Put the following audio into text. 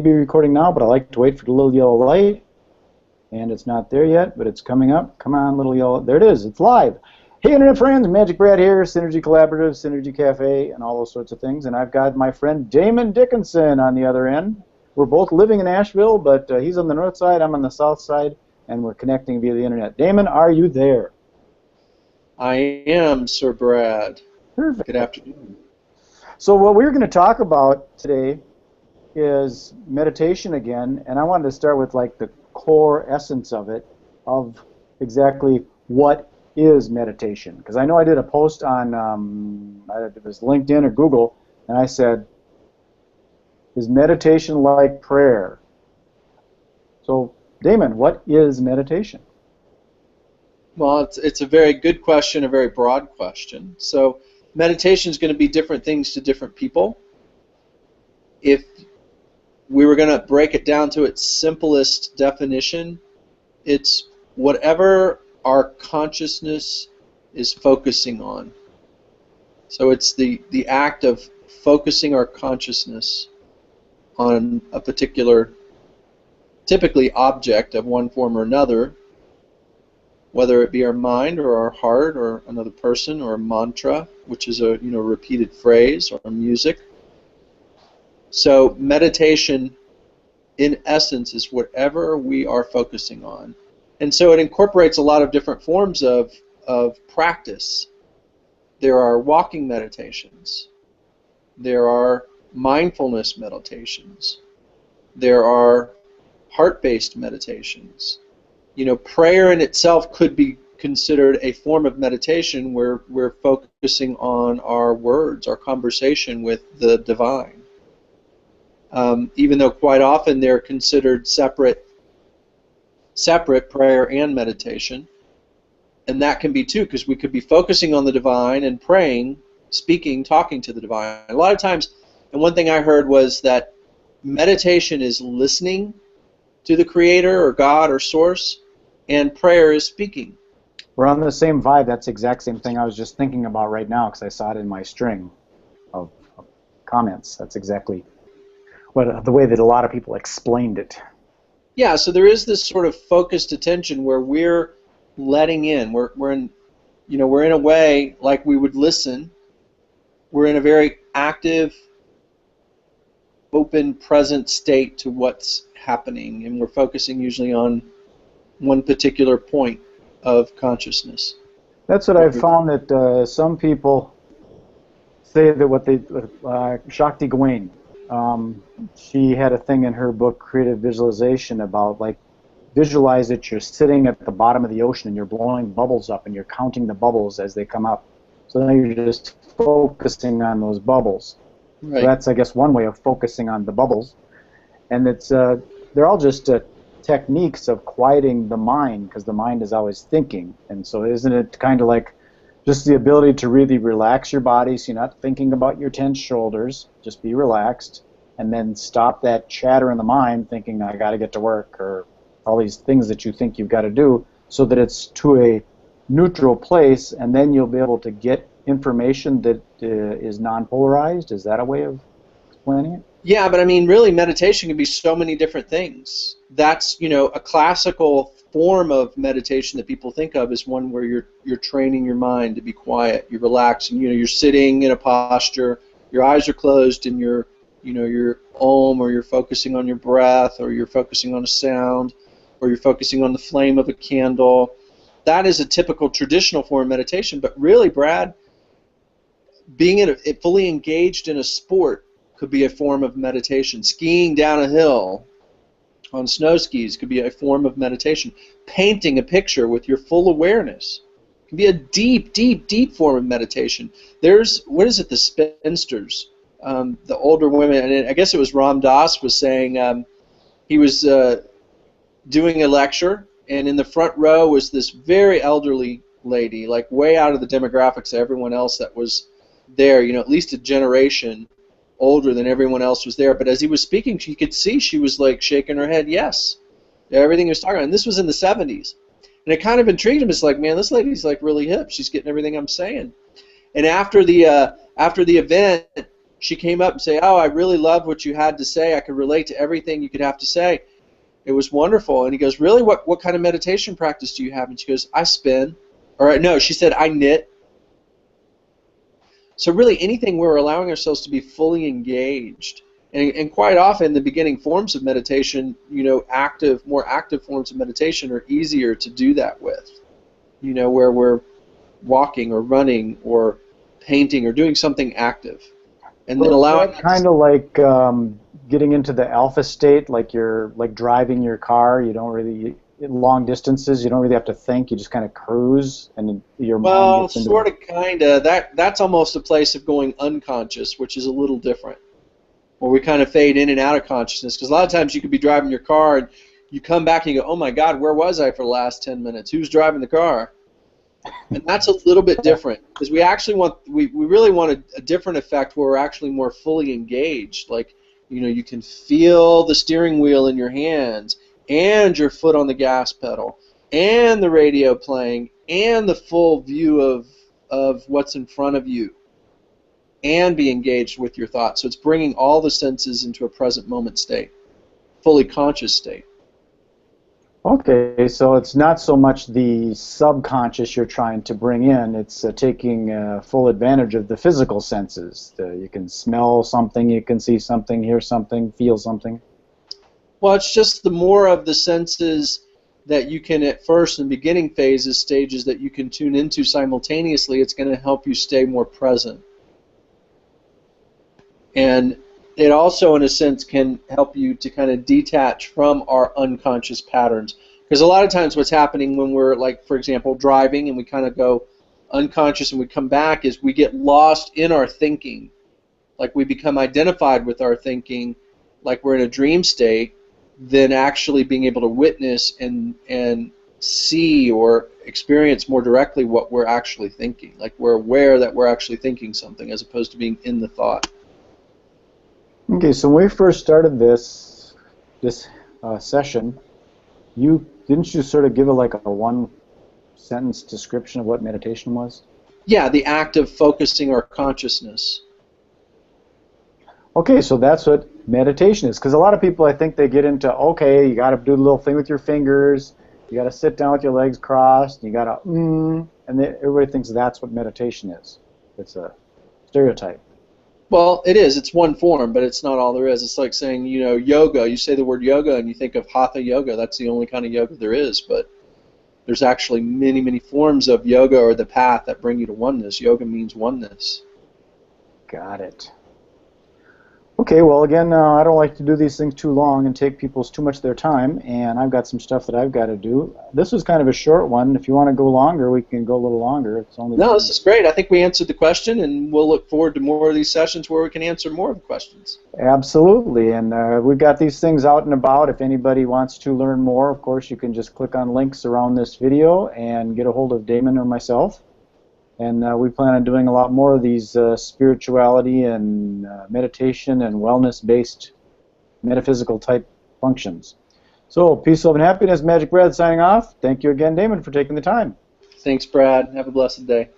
be recording now, but I like to wait for the little yellow light. And it's not there yet, but it's coming up. Come on, little yellow. There it is. It's live. Hey, Internet friends. Magic Brad here, Synergy Collaborative, Synergy Cafe, and all those sorts of things. And I've got my friend Damon Dickinson on the other end. We're both living in Asheville, but he's on the north side, I'm on the south side, and we're connecting via the Internet. Damon, are you there? I am, Sir Brad. Perfect. Good afternoon. So what we're going to talk about today is meditation again, and I wanted to start with like the core essence of it, of exactly what is meditation. Because I know I did a post on, it was LinkedIn or Google, and I said, is meditation like prayer? So, Damon, what is meditation? Well, it's a very good question, a very broad question. So meditation is going to be different things to different people. If we were going to break it down to its simplest definition, it's whatever our consciousness is focusing on. So it's the act of focusing our consciousness on a particular, typically object of one form or another, whether it be our mind or our heart or another person or a mantra, which is a repeated phrase, or music. So meditation, in essence, is whatever we are focusing on. And so it incorporates a lot of different forms of practice. There are walking meditations. There are mindfulness meditations. There are heart-based meditations. Prayer in itself could be considered a form of meditation where we're focusing on our words, our conversation with the divine. Even though quite often they're considered separate prayer and meditation. And that can be too, because we could be focusing on the divine and praying, speaking, talking to the divine. A lot of times, and one thing I heard was that meditation is listening to the Creator or God or Source, and prayer is speaking. We're on the same vibe. That's the exact same thing I was just thinking about right now, because I saw it in my string of comments. That's exactly the way that a lot of people explained it. Yeah, so there is this sort of focused attention where we're letting in. We're in a way like we would listen. We're in a very active, open, present state to what's happening, and we're focusing usually on one particular point of consciousness. That's what I've found, that some people say that what they, Shakti Gawain, she had a thing in her book, Creative Visualization, about like, visualize that you're sitting at the bottom of the ocean and you're blowing bubbles up and you're counting the bubbles as they come up. So now you're just focusing on those bubbles. Right. So that's, I guess, one way of focusing on the bubbles. And it's they're all just techniques of quieting the mind, because the mind is always thinking. And so isn't it kind of like just the ability to really relax your body, so you're not thinking about your tense shoulders, just be relaxed, and then stop that chatter in the mind thinking, I got to get to work, or all these things that you think you've got to do, so that it's to a neutral place, and then you'll be able to get information that is non-polarized. Is that a way of explaining it? Yeah, but I mean, really, meditation can be so many different things. That's, a classical form of meditation that people think of is one where you're training your mind to be quiet. You're relaxing. You're sitting in a posture. Your eyes are closed, and you're om, or you're focusing on your breath, or you're focusing on a sound, or you're focusing on the flame of a candle. That is a typical traditional form of meditation. But really, Brad, being fully engaged in a sport could be a form of meditation. Skiing down a hill on snow skis could be a form of meditation. Painting a picture with your full awareness can be a deep, deep, deep form of meditation. There's, the spinsters, the older women, and I guess it was Ram Dass was saying, he was doing a lecture, and in the front row was this very elderly lady, like way out of the demographics of everyone else that was there, at least a generation older than everyone else was there. But as he was speaking, you could see she was like shaking her head, yes, everything he was talking about. And this was in the 70s. And it kind of intrigued him. It's like, man, this lady's like really hip. She's getting everything I'm saying. And after the event, she came up and said, "Oh, I really loved what you had to say. I could relate to everything you could have to say. It was wonderful." And he goes, "Really? What kind of meditation practice do you have?" And she goes, "I spin." Or no, she said, "I knit." So really anything we're allowing ourselves to be fully engaged. And quite often the beginning forms of meditation, more active forms of meditation are easier to do that with. Where we're walking or running or painting or doing something active. And then allowing kind of like getting into the alpha state, like you're like driving your car. You don't really long distances. You don't really have to think. You just kind of cruise, and your mind gets into. Well, sort of, kind of. That's almost a place of going unconscious, which is a little different, where we kind of fade in and out of consciousness. Because a lot of times you could be driving your car and you come back and you go, "Oh my God, where was I for the last 10 minutes? Who's driving the car?" And that's a little bit different, because we really want a different effect where we're actually more fully engaged. Like, you can feel the steering wheel in your hands and your foot on the gas pedal and the radio playing and the full view of what's in front of you and be engaged with your thoughts. So it's bringing all the senses into a present moment state, fully conscious state. Okay, so it's not so much the subconscious you're trying to bring in, it's taking full advantage of the physical senses. You can smell something, you can see something, hear something, feel something. Well, it's just the more of the senses that you can, at first, in beginning phases, stages, that you can tune into simultaneously, it's going to help you stay more present. And it also, in a sense, can help you to kind of detach from our unconscious patterns. Because a lot of times what's happening when we're, like, for example, driving and we kind of go unconscious and we come back is we get lost in our thinking. Like, we become identified with our thinking, like we're in a dream state, than actually being able to witness and see or experience more directly what we're actually thinking. Like, we're aware that we're actually thinking something as opposed to being in the thought. Okay, so when we first started this session, didn't you sort of give like a one-sentence description of what meditation was? Yeah, the act of focusing our consciousness. Okay, so that's what meditation is. Because a lot of people, I think, they get into, okay, you got to do the little thing with your fingers, you got to sit down with your legs crossed, you got to and everybody thinks that's what meditation is. It's a stereotype. Well, it is. It's one form, but it's not all there is. It's like saying, yoga. You say the word yoga and you think of hatha yoga. That's the only kind of yoga there is. But there's actually many, many forms of yoga or the path that bring you to oneness. Yoga means oneness. Got it. Okay, well, again, I don't like to do these things too long and take people's too much of their time, and I've got some stuff that I've got to do. This was kind of a short one. If you want to go longer, we can go a little longer. It's only No, this is great. I think we answered the question, and we'll look forward to more of these sessions where we can answer more of the questions. Absolutely, and we've got these things out and about. If anybody wants to learn more, of course, you can just click on links around this video and get a hold of Damon or myself. And we plan on doing a lot more of these spirituality and meditation and wellness-based metaphysical type functions. So, peace, love, and happiness. Magic Brad signing off. Thank you again, Damon, for taking the time. Thanks, Brad. Have a blessed day.